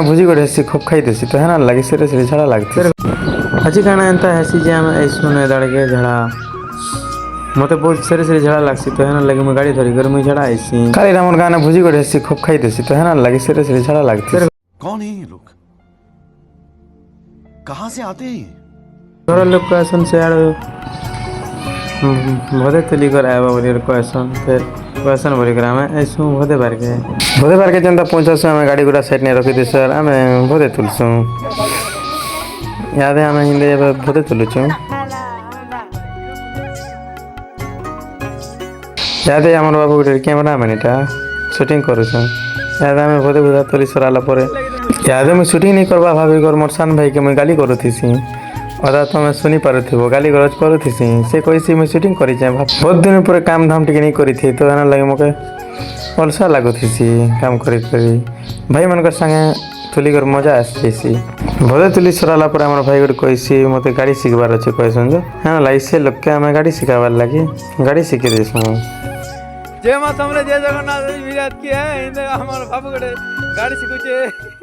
भुजी गोटे हेसी खूब खाईदेसी तो है ना लगे सेरे सेरे झाड़ा लगती आज खाना एंता हेसी जे आम ऐसु ने दड़के झाड़ा मते बहुत सेरे सेरे झाड़ा लागसी तो है ना लगे मैं गाड़ी धरी कर मुई झाड़ा आईसी खाली रामन गाना भुजी गोटे हेसी खूब खाईदेसी तो है ना लगे सेरे सेरे झाड़ा लगती कौन है ये लोग कहाँ से आते हैं घर लोग कहसन से यार भदे तेली कर आया बोली कहसन फिर कहसन बोली कर आमे ऐसु भदे बार के जनता पहुंचसु आमे गाड़ी गुड़ा साइड ने रखी दे सर आमे भदे तुलसु याद है आमे हिंदे भदे तुलुछु याद है हमर बाबू गुटे कैमरा मैन एटा शूटिंग करूछु याद आमे भदे भदे तुली सराला परे याद मैं शूटिंग नहीं करबा भाभी कर मोर सान भाई के मैं गाली करूथीसी अदा तुम सुनी पारुथिबो गाली गलज करूथीसी से कहिसी मैं शूटिंग करि जाय बहुत दिन पर काम धाम टिके नहीं करी थी तो एना लगे मके अलसा लागुथीसी काम करी भाई मनकर संगे तुली कर मजा आसीसी भदे तुली सराला पर हमर भाई गुड कहिसी मते गाड़ी सिखबार अछि कहसन जे हां लाइसे लोग के हमें गाड़ी सिखाबार लागि गाड़ी सिखे देसु जय मां हमरे जय जगन्नाथ विराट की है हमर बाबू गड़े गाड़ी सिखुचे।